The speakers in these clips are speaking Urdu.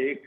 1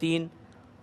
3,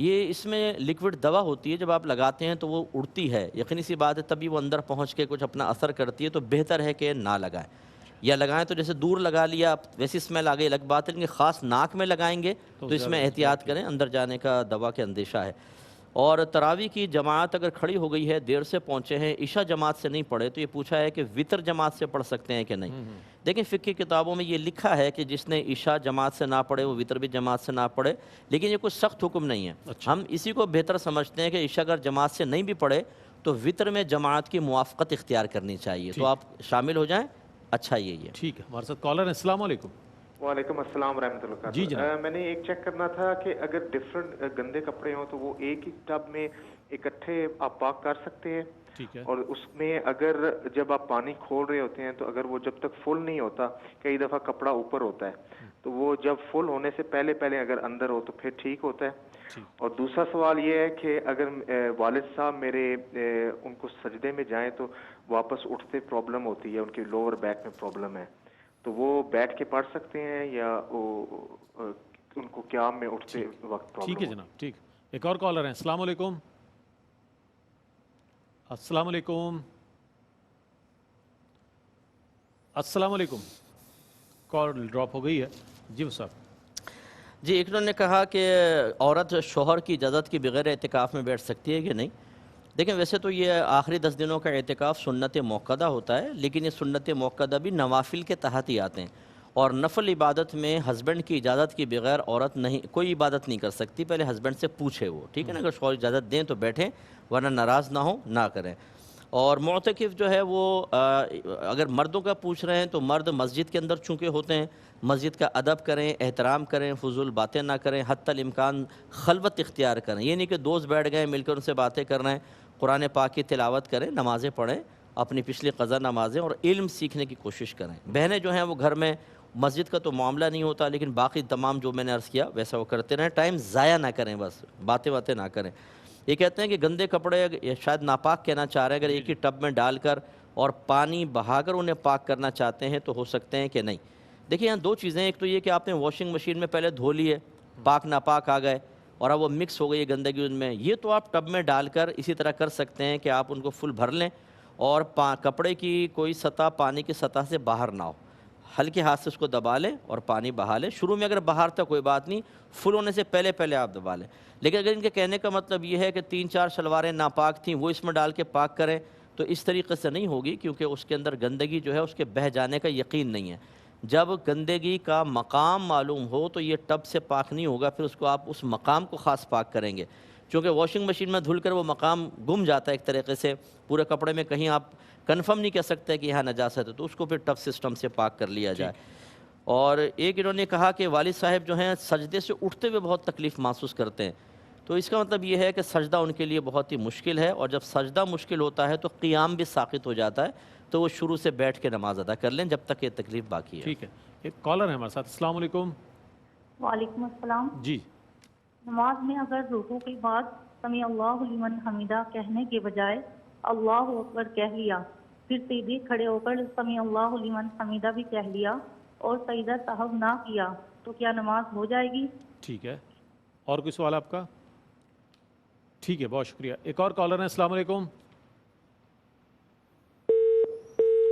یہ اس میں لکوڈ دوا ہوتی ہے، جب آپ لگاتے ہیں تو وہ اڑتی ہے، یقینی سی بات ہے تبھی وہ اندر پہنچ کے کچھ اپنا اثر کرتی ہے، تو بہتر ہے کہ نہ لگائیں، یا لگائیں تو جیسے دور لگا لیا ویسی اسمیل آ گئی الگ بات ہے، لیکن خاص ناک میں لگائیں گے تو اس میں احتیاط کریں، اندر جانے کا دوا کے اندیشہ ہے۔ اور تراویح کی جماعت اگر کھڑی ہو گئی ہے، دیر سے پہنچے ہیں، عشاء جماعت سے نہیں پڑھے، تو یہ پوچھا ہے کہ وطر جماعت سے پڑھ سکتے ہیں کہ نہیں۔ دیکھیں فقہ کی کتابوں میں یہ لکھا ہے کہ جس نے عشاء جماعت سے نہ پڑھے وہ وطر بھی جماعت سے نہ پڑھے، لیکن یہ کوئی سخت حکم نہیں ہے۔ ہم اسی کو بہتر سمجھتے ہیں کہ عشاء اگر جماعت سے نہیں بھی پڑھے تو وطر میں جماعت کی موافقت اختیار کرنی چاہیے، تو آپ شامل ہو جائیں، اچھا یہی ہے۔ ٹھیک ہے، ہمارے ساتھ کالر ہیں، السلام علیکم۔ وعلیکم السلام ورحمۃ اللہ وبرکاتہ۔ جی جناب، میں نے ایک چیک کرنا تھا کہ اگر ڈفرنٹ گندے کپڑے ہوں تو وہ ایک ہی ٹب میں اکٹھے آپ پاک کر سکتے ہیں، ٹھیک ہے، اور اس میں اگر جب آپ پانی کھول رہے ہوتے ہیں تو اگر وہ جب تک فل نہیں ہوتا، کئی دفعہ کپڑا اوپر ہوتا ہے، تو وہ جب فل ہونے سے پہلے اگر اندر ہو تو پھر ٹھیک ہوتا ہے۔ اور دوسرا سوال یہ ہے کہ اگر والد صاحب میرے ان کو سجدے میں جائیں تو واپس اٹھتے پرابلم ہوتی ہے، ان کی لوور بیک میں پرابلم ہے، تو وہ بیٹھ کے پڑھ سکتے ہیں یا ان کو قیام میں اٹھتے وقت پرابلم؟ ٹھیک ہے جناب، ٹھیک۔ ایک اور کالر ہیں، السلام علیکم۔ السلام علیکم، السلام علیکم، کال ڈراپ ہو گئی ہے۔ جی وہ صاحب۔ جی، ایک انہوں نے کہا کہ عورت شوہر کی اجازت کے بغیر اعتکاف میں بیٹھ سکتی ہے کہ نہیں۔ دیکھیں ویسے تو یہ آخری 10 دنوں کا اعتکاف سنت موقدہ ہوتا ہے، لیکن یہ سنت موقدہ بھی نوافل کے تحت ہی آتے ہیں، اور نفل عبادت میں ہسبینڈ کی اجازت کے بغیر عورت نہیں کوئی عبادت نہیں کر سکتی، پہلے ہسبینڈ سے پوچھے وہ، ٹھیک ہے نا، اگر شوہر اجازت دیں تو بیٹھیں، ورنہ ناراض نہ ہوں نہ کریں۔ اور معتکف جو ہے وہ اگر مردوں کا پوچھ رہے ہیں تو مرد مسجد کے اندر چونکہ ہوتے ہیں، مسجد کا ادب کریں، احترام کریں، فضول باتیں نہ کریں، حتی الامکان خلوت اختیار کریں، یہ نہیں کہ دوست بیٹھ گئے مل کر ان سے باتیں کر رہے ہیں، قرآن پاک کی تلاوت کریں، نمازیں پڑھیں، اپنی پچھلی قضا نمازیں، اور علم سیکھنے کی کوشش کریں۔ بہنیں جو ہیں وہ گھر میں مسجد کا تو معاملہ نہیں ہوتا، لیکن باقی تمام جو میں نے عرض کیا ویسا وہ کرتے رہیں، ٹائم ضائع نہ کریں، بس باتیں نہ کریں۔ یہ کہتے ہیں کہ گندے کپڑے شاید ناپاک کہنا چاہ رہے ہیں، اگر ایک ہی ٹب میں ڈال کر اور پانی بہا کر انہیں پاک کرنا چاہتے ہیں تو ہو سکتے ہیں کہ نہیں۔ دیکھیں یہاں دو چیزیں، ایک تو یہ کہ آپ نے واشنگ مشین میں پہلے دھو لیے، پاک ناپاک آ گئے اور اب وہ مکس ہو گئی ہے گندگی ان میں، یہ تو آپ ٹب میں ڈال کر اسی طرح کر سکتے ہیں کہ آپ ان کو فل بھر لیں اور کپڑے کی کوئی سطح پانی کی سطح سے باہر نہ ہو، ہلکے ہاتھ سے اس کو دبا لیں اور پانی بہا لیں، شروع میں اگر باہر تھا کوئی بات نہیں، فل ہونے سے پہلے آپ دبا لیں۔ لیکن اگر ان کے کہنے کا مطلب یہ ہے کہ 3-4 شلواریں ناپاک تھیں وہ اس میں ڈال کے پاک کریں تو اس طریقے سے نہیں ہوگی، کیونکہ اس کے اندر گندگی جو ہے اس کے بہہ جانے کا یقین نہیں ہے۔ جب گندگی کا مقام معلوم ہو تو یہ ٹب سے پاک نہیں ہوگا، پھر اس کو آپ اس مقام کو خاص پاک کریں گے، چونکہ واشنگ مشین میں دھل کر وہ مقام گم جاتا ہے ایک طریقے سے، پورے کپڑے میں کہیں آپ کنفرم نہیں کر سکتے کہ یہاں نجاست ہے، تو اس کو پھر ٹب سسٹم سے پاک کر لیا جائے۔ اور ایک انہوں نے کہا کہ والد صاحب جو ہیں سجدے سے اٹھتے ہوئے بہت تکلیف محسوس کرتے ہیں، تو اس کا مطلب یہ ہے کہ سجدہ ان کے لیے بہت ہی مشکل ہے، اور جب سجدہ مشکل ہوتا ہے تو قیام بھی ساقط ہو جاتا ہے، تو وہ شروع سے بیٹھ کے نماز ادا کر لیں جب تک یہ تکلیف باقی ہے۔ ٹھیک ہے، ایک کالر ہے ہمارے ساتھ، السلام علیکم۔ وعلیکم السلام۔ جی، نماز میں اگر رکوع کے بعد سمیع اللہ لمن حمیدہ کہنے کے بجائے اللہ اکبر کہہ لیا، پھر سیدھے کھڑے ہو کر سمیع اللہ لمن حمیدہ بھی کہہ لیا اور سجدہ سہو نہ کیا تو کیا نماز ہو جائے گی؟ ٹھیک ہے، اور کوئی سوال آپ کا؟ ٹھیک ہے، بہت شکریہ۔ ایک اور کالر ہیں، السلام علیکم۔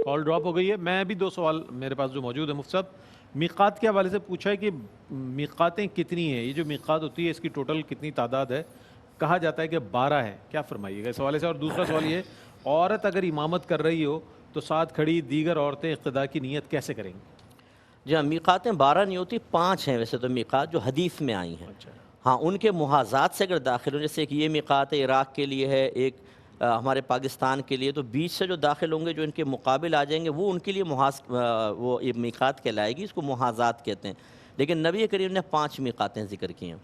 کال ڈراپ ہو گئی ہے۔ میں بھی 2 سوال میرے پاس جو موجود ہے مفتی صاحب، میقات کے حوالے سے پوچھا ہے کہ میقاتیں کتنی ہیں، یہ جو میقات ہوتی ہے اس کی ٹوٹل کتنی تعداد ہے؟ کہا جاتا ہے کہ 12 ہے، کیا فرمائیے گا اس حوالے سے؟ اور دوسرا سوال یہ، عورت اگر امامت کر رہی ہو تو ساتھ کھڑی دیگر عورتیں اقتداء کی نیت کیسے کریں گی؟ جی ہاں، میقاتیں 12 نہیں ہوتی، 5 ہیں ویسے تو میقات جو حدیث میں آئی ہیں۔ ہاں، ان کے محاذات سے اگر داخل ہوں، جیسے کہ یہ میقات عراق کے لیے ہے، ایک ہمارے پاکستان کے لیے، تو بیچ سے جو داخل ہوں گے جو ان کے مقابل آ جائیں گے وہ ان کے لیے وہ میقات کہلائے گی، اس کو محاذات کہتے ہیں۔ لیکن نبی کریم نے 5 میقاتیں ذکر کی ہیں۔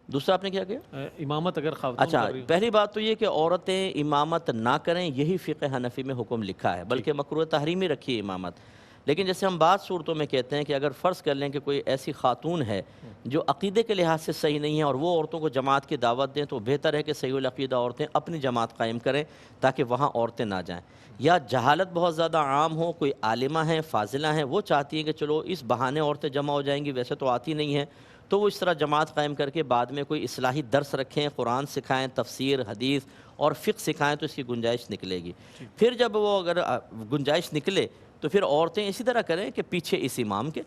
دوسرا آپ نے کیا کیا؟ امامت اگر خواتین اچھا، کر رہی ہو۔ پہلی بات تو یہ کہ عورتیں امامت نہ کریں، یہی فقہ حنفی میں حکم لکھا ہے، بلکہ مکروہ تحریمی رکھی ہے امامت۔ لیکن جیسے ہم بعض صورتوں میں کہتے ہیں کہ اگر فرض کر لیں کہ کوئی ایسی خاتون ہے جو عقیدے کے لحاظ سے صحیح نہیں ہے اور وہ عورتوں کو جماعت کی دعوت دیں، تو بہتر ہے کہ صحیح العقیدہ عورتیں اپنی جماعت قائم کریں تاکہ وہاں عورتیں نہ جائیں۔ یا جہالت بہت زیادہ عام ہو، کوئی عالمہ ہیں، فاضلہ ہیں، وہ چاہتی ہیں کہ چلو اس بہانے عورتیں جمع ہو جائیں گی، ویسے تو آتی نہیں ہیں، تو وہ اس طرح جماعت قائم کر کے بعد میں کوئی اصلاحی درس رکھیں، قرآن سکھائیں، تفسیر، حدیث اور فقہ سکھائیں تو اس کی گنجائش نکلے گی۔ پھر جب وہ اگر گنجائش نکلے تو پھر عورتیں اسی طرح کریں کہ پیچھے اس امام کے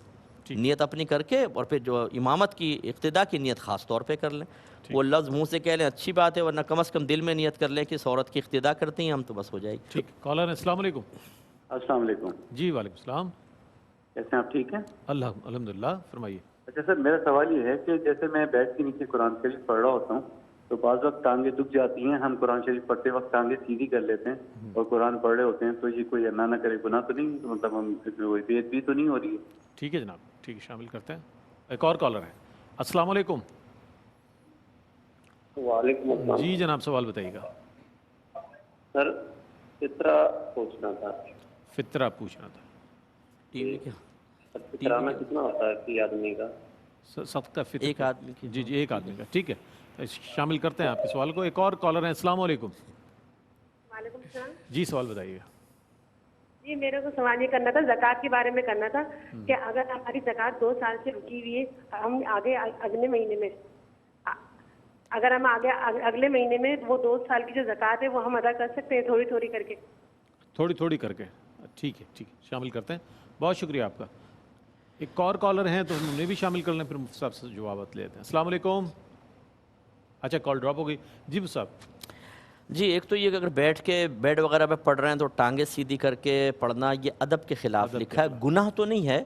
نیت اپنی کر کے، اور پھر جو امامت کی اقتداء کی نیت خاص طور پہ کر لیں۔ وہ لفظ منہ سے کہہ لیں اچھی بات ہے، ورنہ کم از کم دل میں نیت کر لیں کہ اس عورت کی اقتداء کرتی ہیں ہم، تو بس ہو جائے گی۔ ٹھیک، کالر السلام علیکم۔ السلام علیکم جی وعلیکم السلام، کیسے ہیں آپ؟ ٹھیک ہیں؟ الحمدللہ، فرمائیے۔ اچھا سر، میرا سوال یہ ہے کہ جیسے میں بیٹھ کے نیچے قرآن شریف پڑھ رہا ہوتا ہوں تو بعض وقت ٹانگیں دکھ جاتی ہیں، ہم قرآن شریف پڑھتے وقت ٹانگیں سیدھی کر لیتے ہیں اور قرآن پڑھ رہے ہوتے ہیں، تو یہ کوئی اللہ نہ کرے گناہ تو نہیں، مطلب ہم بے ادبی تو نہیں ہو رہی ہے؟ ٹھیک ہے جناب، ٹھیک ہے، شامل کرتے ہیں۔ ایک اور کالر ہے، السلام علیکم۔ وعلیکم السلام جی جناب، سوال بتائیے گا۔ سر، فطرہ پوچھنا تھا۔ فطرہ پوچھنا تھا، ٹی وی کیا فطرہ میں کتنا ہوتا ہے کہ آدمی کا؟ سب کا فطرہ ایک آدمی کی؟ جی ایک آدمی کا، ٹھیک ہے، شامل کرتے ہیں آپ کے سوال کو۔ ایک اور کالر ہیں، السلام علیکم۔ وعلیکم السلام جی سوال بتائیے گا۔ جی، میرے کو سوال یہ کرنا تھا، زکوٰۃ کے بارے میں کرنا تھا کہ اگر ہماری زکوٰۃ 2 سال سے رکی ہوئی ہے، ہم آگے اگلے مہینے میں اگر ہم آگے اگلے مہینے میں وہ 2 سال کی جو زکوٰۃ ہے وہ ہم ادا کر سکتے ہیں تھوڑی تھوڑی کر کے؟ تھوڑی تھوڑی کر کے، ٹھیک ہے، ٹھیک ہے، شامل کرتے ہیں۔ بہت شکریہ آپ کا۔ ایک اور کالر ہیں تو ہم انہیں بھی شامل کر لیں، پھر مفتی صاحب سے جوابات لیتے ہیں۔ السلام علیکم۔ اچھا، کال ڈراپ ہو گئی۔ جی مفتی صاحب۔ جی، ایک تو یہ کہ اگر بیٹھ کے بیڈ وغیرہ پہ پڑھ رہے ہیں تو ٹانگیں سیدھی کر کے پڑھنا یہ ادب کے خلاف لکھا ہے۔ گناہ تو نہیں ہے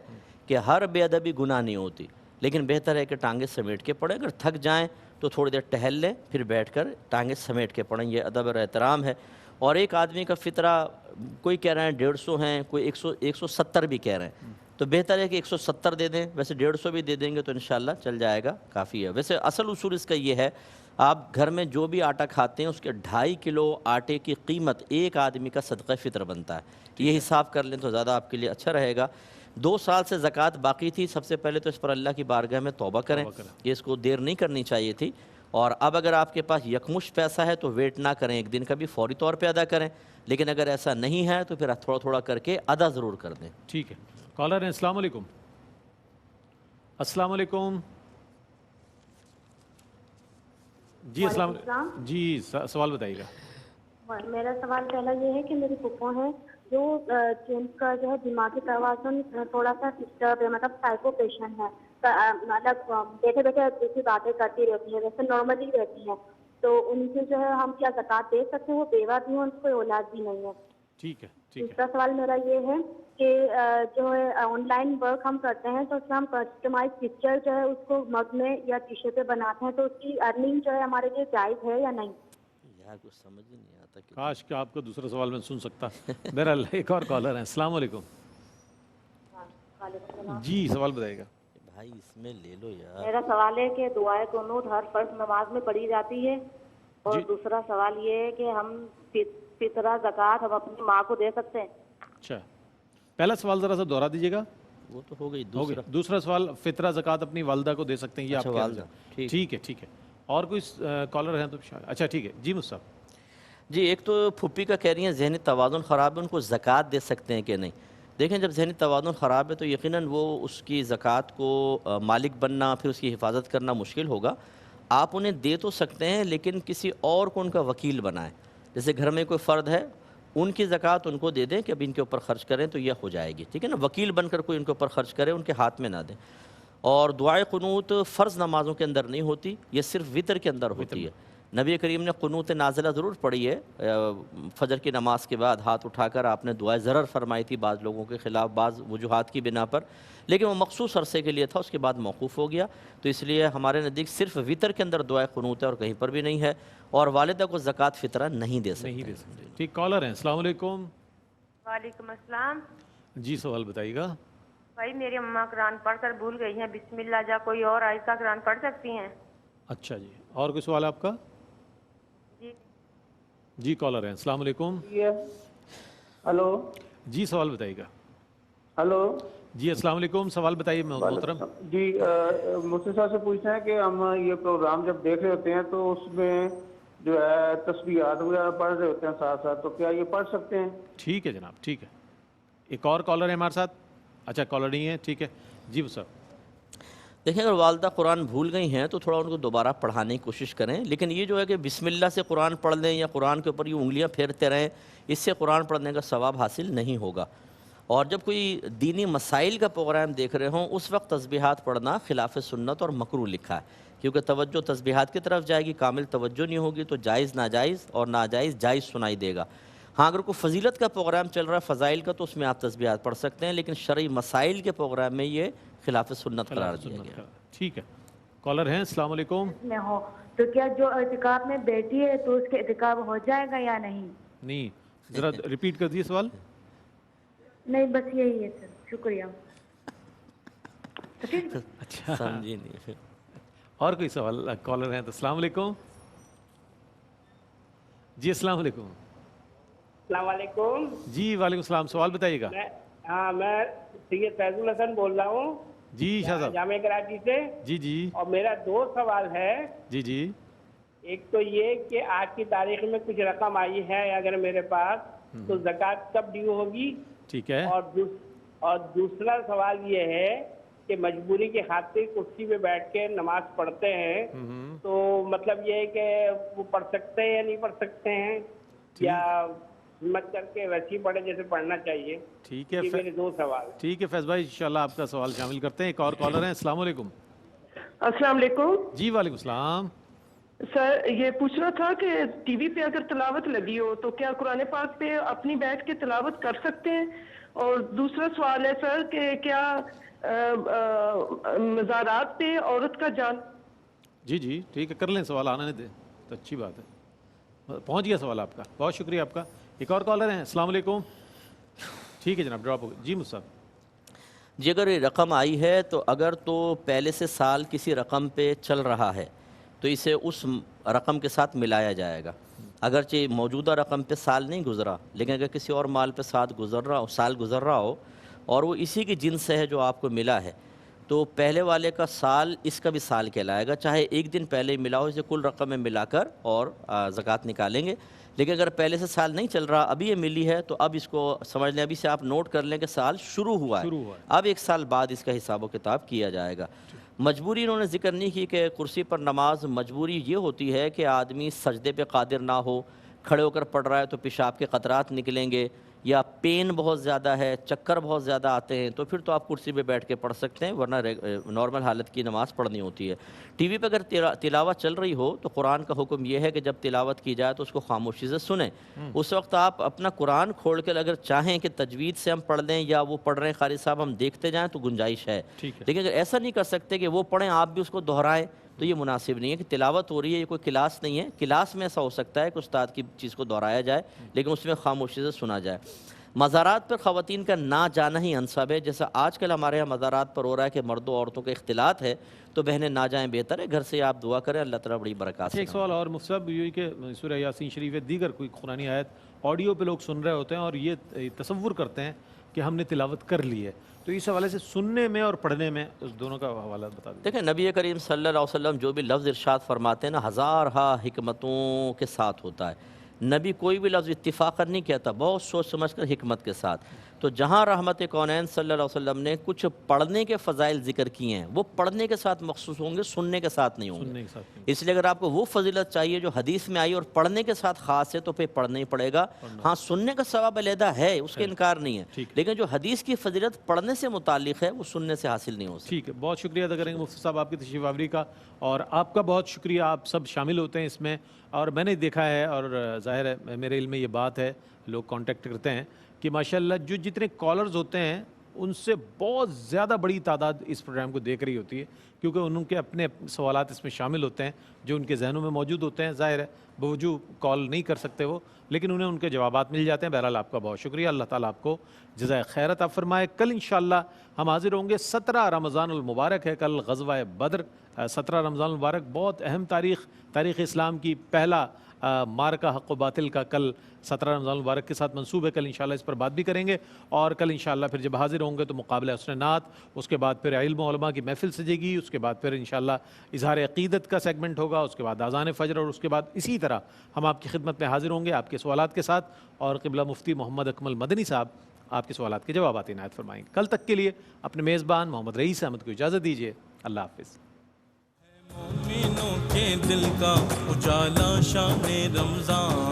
کہ ہر بے ادبی گناہ نہیں ہوتی، لیکن بہتر ہے کہ ٹانگیں سمیٹ کے پڑھیں۔ اگر تھک جائیں تو تھوڑی دیر ٹہل لیں، پھر بیٹھ کر ٹانگیں سمیٹ کے پڑھیں، یہ ادب اور احترام ہے۔ اور ایک آدمی کا فطرہ کوئی کہہ رہے ہیں 150 ہیں، کوئی 170 بھی کہہ رہے ہیں، تو بہتر ہے کہ 170 دے دیں، ویسے 150 بھی دے دیں گے تو انشاءاللہ چل جائے گا، کافی ہے۔ ویسے اصل اصول اس کا یہ ہے، آپ گھر میں جو بھی آٹا کھاتے ہیں اس کے 2.5 کلو آٹے کی قیمت ایک آدمی کا صدقہ فطر بنتا ہے۔ یہ حساب کر لیں تو زیادہ آپ کے لیے اچھا رہے گا۔ 2 سال سے زکوٰۃ باقی تھی، سب سے پہلے تو اس پر اللہ کی بارگاہ میں توبہ کریں، یہ اس کو دیر نہیں کرنی چاہیے تھی۔ اور اب اگر آپ کے پاس یکمشت پیسہ ہے تو ویٹ نہ کریں، ایک دن کا بھی فوری طور پہ ادا کریں، لیکن اگر ایسا نہیں ہے تو پھر تھوڑا تھوڑا کر کے ادا ضرور کر دیں۔ ٹھیک ہے، کالر ہیں، السلام علیکم۔ السلام علیکم۔ جی السلام علیکم۔ جی سوال بتائیے گا۔ میرا سوال پہلا یہ ہے کہ میری پھپھو ہے جو جن کا جو ہے دماغی توازن تھوڑا سا ڈسٹرب ہے، مطلب سائیکو پیشنٹ ہے، مطلب بیٹھے بیٹھے دوسری باتیں کرتی رہتی ہے، ویسے نارملی رہتی ہے، تو ان سے جو ہے ہم کیا زکوٰۃ دے سکتے ہیں؟ وہ بیوہ بھی ہیں، ان کو کوئی اولاد بھی نہیں ہے۔ ٹھیک ہے، ٹھیک ہے۔ دوسرا سوال میرا یہ ہے کہ جو ہے آن لائن ورک ہم کرتے ہیں تو اس میں ہم کسٹمائز پکچر جو ہے اس کو مگ میں یا ٹیشو پہ بناتے ہیں، تو اس کی ارننگ جو ہے ہمارے لیے جائز ہے یا نہیں؟ یار کچھ سمجھ ہی نہیں آتا کہ کاش کہ آپ کا دوسرا سوال میں سن سکتا۔ بہرحال ایک اور کالر ہیں، السلام علیکم۔ جی سوال بتائیے گا۔ بھائی اس میں لے لو یار۔ میرا سوال ہے کہ دعائے قنوت ہر فرض نماز میں پڑھی جاتی ہے، اور دوسرا سوال یہ ہے کہ ہم فطرہ زکوٰۃ ہم اپنی ماں کو دے سکتے ہیں؟ اچھا، پہلا سوال ذرا سا دوہرا دیجیے گا۔ وہ تو ہو گئی دوسرا سوال، فطرہ زکوٰۃ اپنی والدہ کو دے سکتے ہیں، یہ آپ کہہ رہے ہیں؟ ٹھیک ہے، ٹھیک ہے۔ اور کوئی کالر ہیں تو اچھا ٹھیک ہے۔ جی مصطفیٰ۔ جی، ایک تو پھوپھی کا کہہ رہی ہیں ذہنی توازن خراب ہے، ان کو زکوٰۃ دے سکتے ہیں کہ نہیں؟ دیکھیں، جب ذہنی توازن خراب ہے تو یقیناً وہ اس کی زکوٰۃ کو مالک بننا، پھر اس کی حفاظت کرنا مشکل ہوگا۔ آپ انہیں دے تو سکتے ہیں، لیکن کسی اور کو ان کا وکیل بنائیں۔ جیسے گھر میں کوئی فرد ہے، ان کی زکوٰۃ ان کو دے دیں کہ اب ان کے اوپر خرچ کریں تو یہ ہو جائے گی، ٹھیک ہے نا؟ وکیل بن کر کوئی ان کے اوپر خرچ کرے، ان کے ہاتھ میں نہ دیں۔ اور دعائے قنوت فرض نمازوں کے اندر نہیں ہوتی، یہ صرف وتر کے اندر ہوتی ہے۔ نبی کریم نے قنوت نازلہ ضرور پڑھی ہے، فجر کی نماز کے بعد ہاتھ اٹھا کر آپ نے دعائے ضرر فرمائی تھی بعض لوگوں کے خلاف، بعض وجوہات کی بنا پر، لیکن وہ مخصوص عرصے کے لیے تھا، اس کے بعد موقوف ہو گیا۔ تو اس لیے ہمارے نزدیک صرف وتر کے اندر دعائے قنوت ہے اور کہیں پر بھی نہیں ہے، اور والدہ کو زکوٰۃ فطرہ نہیں دے سکتے۔ ٹھیک، کالر ہیں، السلام علیکم۔ وعلیکم السلام۔ جی سوال بتائیے گا۔ بھائی میری اماں قرآن پڑھ کر بھول گئی ہیں، بسم اللہ جا کوئی اور آہستہ قرآن پڑھ سکتی ہیں؟ اچھا جی، اور کوئی سوال آپ کا؟ جی جی کالر ہیں، السلام علیکم۔ ہلو جی سوال بتائیے گا۔ ہلو جی السلام علیکم، سوال بتائیے محترم۔ جی مفتی صاحب سے پوچھنا ہے کہ ہم یہ پروگرام جب دیکھ رہے ہوتے ہیں تو اس میں جو ہے تسبیحات وغیرہ پڑھ رہے ہوتے ہیں ساتھ ساتھ، تو کیا یہ پڑھ سکتے ہیں؟ ٹھیک ہے جناب، ٹھیک ہے۔ ایک اور کالر ہے ہمارے ساتھ؟ اچھا کالر نہیں ہے، ٹھیک ہے۔ جی سر۔ دیکھیں اگر والدہ قرآن بھول گئی ہیں تو تھوڑا ان کو دوبارہ پڑھانے کی کوشش کریں، لیکن یہ جو ہے کہ بسم اللہ سے قرآن پڑھ لیں یا قرآن کے اوپر یہ انگلیاں پھیرتے رہیں، اس سے قرآن پڑھنے کا ثواب حاصل نہیں ہوگا۔ اور جب کوئی دینی مسائل کا پروگرام دیکھ رہے ہوں اس وقت تسبیحات پڑھنا خلاف سنت اور مکروہ لکھا ہے، کیونکہ توجہ تسبیحات کی طرف جائے گی، کامل توجہ نہیں ہوگی تو جائز ناجائز اور ناجائز جائز سنائی دے گا۔ ہاں اگر کوئی فضیلت کا پروگرام چل رہا ہے فضائل کا تو اس میں آپ تسبیحات پڑھ سکتے ہیں، لیکن شرعی مسائل کے پروگرام میں یہ خلاف سنت قرار دیا گیا۔ ٹھیک ہے، کالر ہیں، السلام علیکم۔ میں ہو تو کیا جو اعتکاف میں بیٹھی ہے تو اس کے اعتکاف ہو جائے گا یا نہیں؟ نہیں، ذرا ریپیٹ کر دیجیے سوال۔ نہیں بس یہی ہے سر، شکریہ۔ اچھا سمجھی نہیں پھر اور کوئی سوال؟ کالر ہیں تو السلام علیکم جی۔ السلام علیکم۔ السلام علیکم جی وعلیکم السلام، سوال بتائیے گا۔ ہاں میں سید فیض الحسن بول رہا ہوں جی شاہ صاحب۔ جامعہ کراچی سے۔ جی جی۔ اور میرا 2 سوال ہے۔ جی جی۔ ایک تو یہ کہ آج کی تاریخ میں کچھ رقم آئی ہے اگر میرے پاس تو زکوٰۃ کب ڈیو ہوگی؟ ٹھیک ہے۔ اور دوسرا سوال یہ ہے کہ مجبوری کے خاطر کرسی پہ بیٹھ کے نماز پڑھتے ہیں تو مطلب یہ ہے کہ وہ پڑھ سکتے ہیں یا نہیں پڑھ سکتے ہیں، یا ہمت کر کے ویسے ہی پڑھے جیسے پڑھنا چاہیے؟ ٹھیک ہے، یہ میرے 2 سوال۔ ٹھیک ہے فیض بھائی، انشاءاللہ آپ کا سوال شامل کرتے ہیں۔ ایک اور کالر ہیں، السلام علیکم۔ السلام علیکم۔ جی وعلیکم السلام۔ سر یہ پوچھنا تھا کہ ٹی وی پہ اگر تلاوت لگی ہو تو کیا قرآن پاک پہ اپنی بیٹھ کے تلاوت کر سکتے ہیں؟ اور دوسرا سوال ہے سر کہ کیا مزارات پہ عورت کا جان؟ جی جی ٹھیک ہے، کر لیں، سوال آنے دیں تو اچھی بات ہے، پہنچ گیا سوال آپ کا، بہت شکریہ آپ کا۔ ایک اور کالر ہیں، السلام علیکم۔ ٹھیک ہے جناب، ڈراپ ہو گیا۔ جی مصعب جی، اگر یہ رقم آئی ہے تو اگر تو پہلے سے سال کسی رقم پہ چل رہا ہے تو اسے اس رقم کے ساتھ ملایا جائے گا، اگرچہ موجودہ رقم پہ سال نہیں گزرا لیکن اگر کسی اور مال پہ سال گزر رہا ہو اور وہ اسی کی جنس ہے جو آپ کو ملا ہے تو پہلے والے کا سال اس کا بھی سال کہلائے گا، چاہے ایک دن پہلے ملا ہو، اسے کل رقم میں ملا کر اور زکوٰۃ نکالیں گے۔ لیکن اگر پہلے سے سال نہیں چل رہا، ابھی یہ ملی ہے تو اب اس کو سمجھ لیں، ابھی سے آپ نوٹ کر لیں کہ سال شروع ہوا ہے، اب 1 سال بعد اس کا حساب و کتاب کیا جائے گا۔ مجبوری انہوں نے ذکر نہیں کی کہ کرسی پر نماز، مجبوری یہ ہوتی ہے کہ آدمی سجدے پہ قادر نہ ہو، کھڑے ہو کر پڑھ رہا ہے تو پیشاب کے قطرات نکلیں گے، یا پین بہت زیادہ ہے، چکر بہت زیادہ آتے ہیں، تو پھر تو آپ کرسی پہ بیٹھ کے پڑھ سکتے ہیں، ورنہ نارمل حالت کی نماز پڑھنی ہوتی ہے۔ ٹی وی پہ اگر تلاوت چل رہی ہو تو قرآن کا حکم یہ ہے کہ جب تلاوت کی جائے تو اس کو خاموشی سے سنیں۔ اس وقت آپ اپنا قرآن کھول کے اگر چاہیں کہ تجوید سے ہم پڑھ لیں یا وہ پڑھ رہے ہیں قاری صاحب ہم دیکھتے جائیں تو گنجائش ہے، لیکن اگر ایسا نہیں کر سکتے کہ وہ پڑھیں آپ بھی اس کو دہرائیں تو یہ مناسب نہیں ہے کہ تلاوت ہو رہی ہے، یہ کوئی کلاس نہیں ہے۔ کلاس میں ایسا ہو سکتا ہے کہ استاد کی چیز کو دہرایا جائے لیکن اس میں خاموشی سے سنا جائے۔ مزارات پر خواتین کا نہ جانا ہی انصب ہے، جیسا آج کل ہمارے یہاں مزارات پر ہو رہا ہے کہ مردوں عورتوں کے اختلاط ہے، تو بہنیں نہ جائیں، بہتر ہے گھر سے آپ دعا کریں، اللہ تعالیٰ بڑی برکات سے۔ ایک سوال اور مصعب، یہ کہ سورہ یاسین شریف ہے، دیگر کوئی قرآنی آیت آڈیو پہ لوگ سن رہے ہوتے ہیں اور یہ تصور کرتے ہیں کہ ہم نے تلاوت کر لی ہے، تو اس حوالے سے سننے میں اور پڑھنے میں اس دونوں کا حوالہ بتا دیں۔ دیکھیں نبی کریم صلی اللہ علیہ وسلم جو بھی لفظ ارشاد فرماتے ہیں نا، ہزارہا حکمتوں کے ساتھ ہوتا ہے، نبی کوئی بھی لفظ اتفاقاً نہیں کہتا، بہت سوچ سمجھ کر حکمت کے ساتھ۔ تو جہاں رحمت کونین صلی اللہ علیہ وسلم نے کچھ پڑھنے کے فضائل ذکر کیے ہیں وہ پڑھنے کے ساتھ مخصوص ہوں گے، سننے کے ساتھ نہیں ہوں گے۔ اس لیے اگر آپ کو وہ فضیلت چاہیے جو حدیث میں آئی اور پڑھنے کے ساتھ خاص ہے تو پھر پڑھنا ہی پڑے گا۔ ہاں سننے کا ثواب علیحدہ ہے، اس کے انکار نہیں ہے، لیکن جو حدیث کی فضیلت پڑھنے سے متعلق ہے وہ سننے سے حاصل نہیں ہو سکتی۔ ٹھیک ہے، بہت شکریہ ادا کریں گے مفتی صاحب آپ کی تشریف آوری کا، اور آپ کا بہت شکریہ، آپ سب شامل ہوتے ہیں اس میں، اور میں نے دیکھا ہے اور ظاہر ہے میرے علم میں یہ بات ہے، لوگ کانٹیکٹ کرتے ہیں کہ ماشاءاللہ جو جتنے کالرز ہوتے ہیں ان سے بہت زیادہ بڑی تعداد اس پروگرام کو دیکھ رہی ہوتی ہے، کیونکہ ان کے اپنے سوالات اس میں شامل ہوتے ہیں جو ان کے ذہنوں میں موجود ہوتے ہیں، ظاہر ہے بوجود کال نہیں کر سکتے وہ، لیکن انہیں ان کے جوابات مل جاتے ہیں۔ بہرحال آپ کا بہت شکریہ، اللہ تعالیٰ آپ کو جزائے خیر عطا فرمائے۔ کل انشاءاللہ ہم حاضر ہوں گے، 17 رمضان المبارک ہے کل، غزوہ بدر، 17 رمضان المبارک، بہت اہم تاریخ اسلام کی پہلا مارکہ حق و باطل کا کل 17 رمضان المبارک کے ساتھ منسوب ہے، کل انشاءاللہ اس پر بات بھی کریں گے، اور کل انشاءاللہ پھر جب حاضر ہوں گے تو مقابلہ حسن نعت، اس کے بعد پھر علم و علماء کی محفل سجے گی، اس کے بعد پھر انشاءاللہ اظہار عقیدت کا سیگمنٹ ہوگا، اس کے بعد اذان فجر، اور اس کے بعد اسی طرح ہم آپ کی خدمت میں حاضر ہوں گے آپ کے سوالات کے ساتھ، اور قبلہ مفتی محمد اکمل مدنی صاحب آپ کے سوالات کے جوابات عنایت فرمائیں گے۔ کل تک کے لیے اپنے میزبان محمد رئیس احمد کو اجازت دیجیے۔ اللہ حافظ. مومنوں کے دل کا اجالا شان رمضان.